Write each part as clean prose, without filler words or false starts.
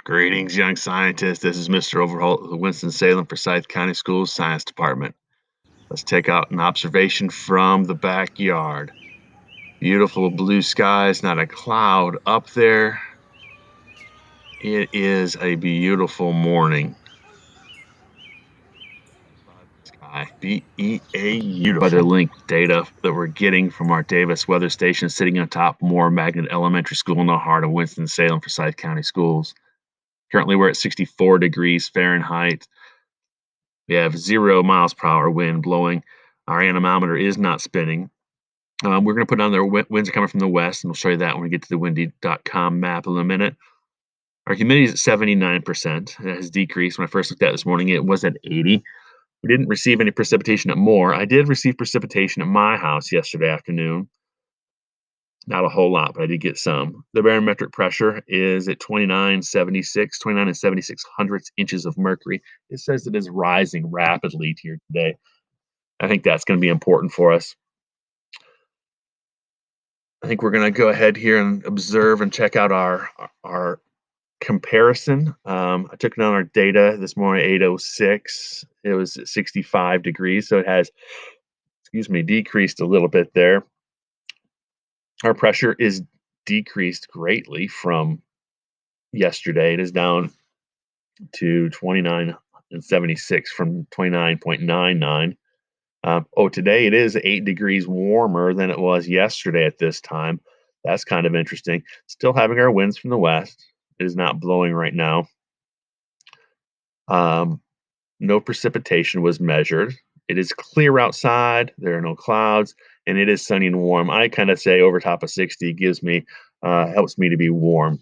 Greetings, young scientists. This is Mr. Overholt of the Winston-Salem Forsyth County Schools Science Department. Let's take out an observation from the backyard. Beautiful blue skies, not a cloud up there. It is a beautiful morning. Sky, beautiful. Weather link data that we're getting from our Davis weather station sitting on top Moore Magnet Elementary School in the heart of Winston-Salem Forsyth County Schools. Currently, we're at 64 degrees Fahrenheit. We have 0 miles per hour wind blowing. Our anemometer is not spinning. We're going to put on the winds are coming from the west, and we'll show you that when we get to the windy.com map in a minute. Our humidity is at 79%. It has decreased. When I first looked at it this morning, it was at 80. We didn't receive any precipitation at Moore. I did receive precipitation at my house yesterday afternoon. Not a whole lot, but I did get some. The barometric pressure is at 29 and 76 hundredths inches of mercury. It says it is rising rapidly here today. I think that's going to be important for us. I think we're going to go ahead here and observe and check out our comparison. I took down our data this morning, 8:06. It was at 65 degrees, so it has, decreased a little bit there. Our pressure is decreased greatly from yesterday. It is down to 29 and 76 from 29.99. Today it is 8 degrees warmer than it was yesterday at this time. That's kind of interesting. Still having our winds from the west. It is not blowing right now. No precipitation was measured. It is clear outside. There are no clouds, and it is sunny and warm. I kind of say over top of 60 gives me helps me to be warm.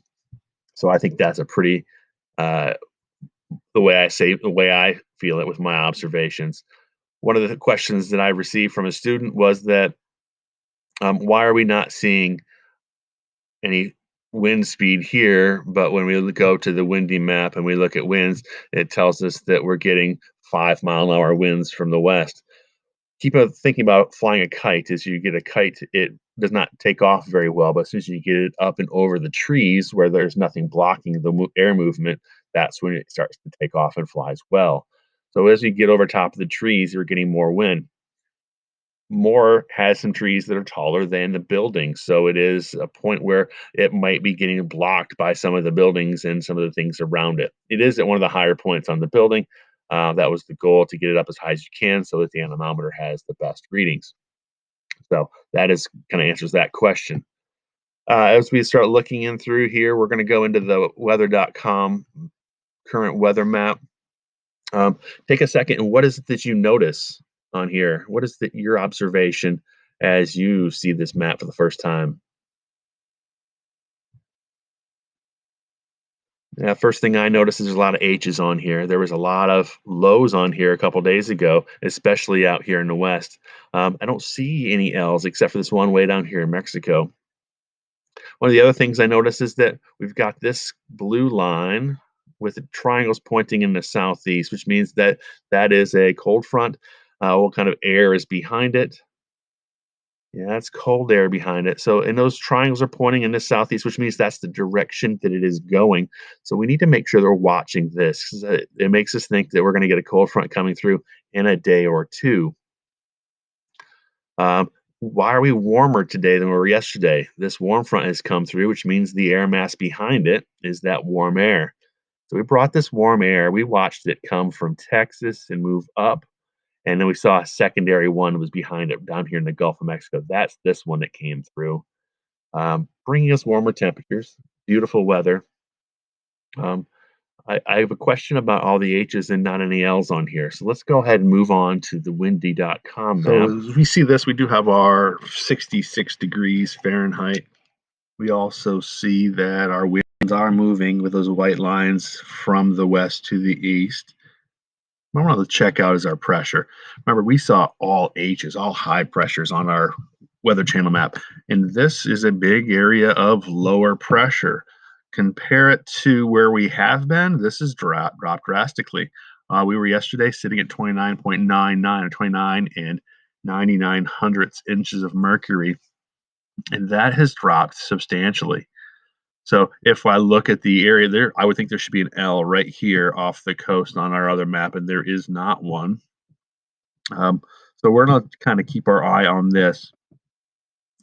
So I think that's a pretty the way I feel it with my observations. One of the questions that I received from a student was that why are we not seeing any wind speed here? But when we go to the windy map and we look at winds, it tells us that we're getting 5-mile-an-hour winds from the west. Keep thinking about flying a kite. As you get a kite, it does not take off very well, but as soon as you get it up and over the trees where there's nothing blocking the air movement, that's when it starts to take off and flies well. So as you get over top of the trees, you're getting more wind. Moore has some trees that are taller than the buildings, so it is a point where it might be getting blocked by some of the buildings and some of the things around it. It is at one of the higher points on the building. That was the goal, to get it up as high as you can so that the anemometer has the best readings. So that is kind of answers that question. As we start looking in through here, we're going to go into the weather.com current weather map. Take a second, and what is it that you notice on here? What is your observation as you see this map for the first time? Yeah, first thing I noticed is there's a lot of H's on here. There was a lot of lows on here a couple days ago, especially out here in the west. I don't see any L's except for this one way down here in Mexico. One of the other things I noticed is that we've got this blue line with the triangles pointing in the southeast, which means that that is a cold front. What kind of air is behind it? Yeah, that's cold air behind it. So, and those triangles are pointing in the southeast, which means that's the direction that it is going. So, we need to make sure that we're watching this, 'cause it makes us think that we're going to get a cold front coming through in a day or two. Why are we warmer today than we were yesterday? This warm front has come through, which means the air mass behind it is that warm air. So, we brought this warm air, we watched it come from Texas and move up. And then we saw a secondary one was behind it down here in the Gulf of Mexico. That's this one that came through, bringing us warmer temperatures, beautiful weather. Um, I have a question about all the H's and not any L's on here. So let's go ahead and move on to the windy.com map. So as we see this, we do have our 66 degrees Fahrenheit. We also see that our winds are moving with those white lines from the west to the east. What I want to check out is our pressure. Remember, we saw all H's, all high pressures on our Weather Channel map, and this is a big area of lower pressure. Compare it to where we have been, this has dropped drastically. We were yesterday sitting at 29.99 or 29 and 99 hundredths inches of mercury, and that has dropped substantially. So if I look at the area there, I would think there should be an L right here off the coast on our other map, and there is not one. Um, so we're going to kind of keep our eye on this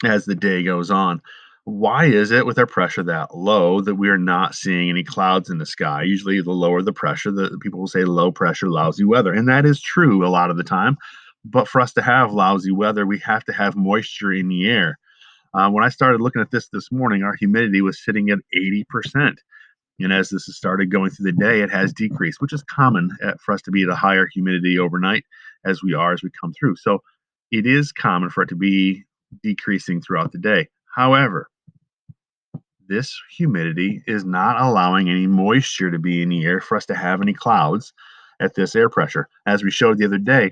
as the day goes on. Why is it with our pressure that low that we are not seeing any clouds in the sky? Usually, the lower the pressure, the people will say low pressure, lousy weather. And that is true a lot of the time. But for us to have lousy weather, we have to have moisture in the air. When I started looking at this morning, our humidity was sitting at 80%. And as this has started going through the day, it has decreased, which is common for us to be at a higher humidity overnight as we come through. So it is common for it to be decreasing throughout the day. However, this humidity is not allowing any moisture to be in the air for us to have any clouds at this air pressure. As we showed the other day,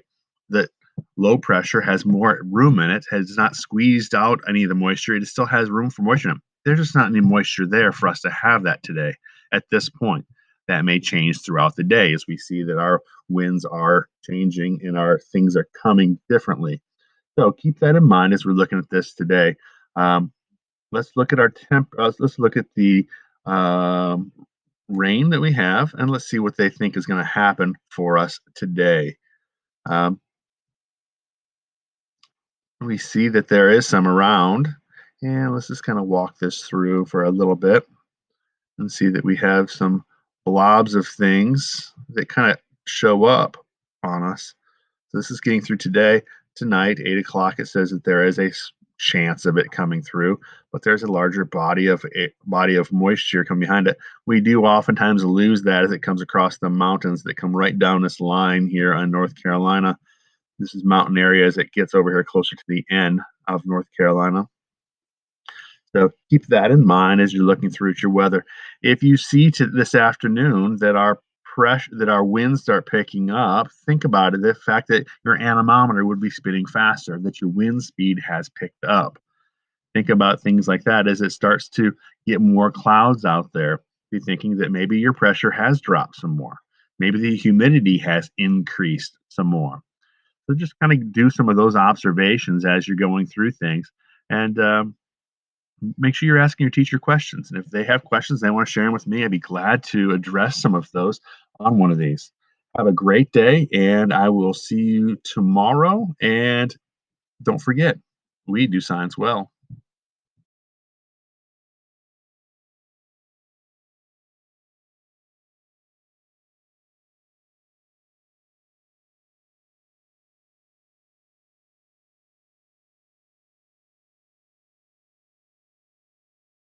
the low pressure has more room in it, has not squeezed out any of the moisture. It still has room for moisture in it. There's just not any moisture there for us to have that today at this point. That may change throughout the day as we see that our winds are changing and our things are coming differently. So keep that in mind as we're looking at this today. Um, let's look at our let's look at the um, rain that we have, and let's see what they think is going to happen for us today. Um, we see that there is some around, and let's just kind of walk this through for a little bit and see that we have some blobs of things that kind of show up on us. So this is getting through today. Tonight, 8 o'clock, it says that there is a chance of it coming through, but there's a larger body of moisture coming behind it. We do oftentimes lose that as it comes across the mountains that come right down this line here on North Carolina. This is mountain area as it gets over here closer to the end of North Carolina. So keep that in mind as you're looking through at your weather. If you see to this afternoon that our winds start picking up, think about it. The fact that your anemometer would be spinning faster, that your wind speed has picked up. Think about things like that as it starts to get more clouds out there. Be thinking that maybe your pressure has dropped some more. Maybe the humidity has increased some more. So just kind of do some of those observations as you're going through things. And make sure you're asking your teacher questions. And if they have questions they want to share them with me, I'd be glad to address some of those on one of these. Have a great day, and I will see you tomorrow. And don't forget, we do science well.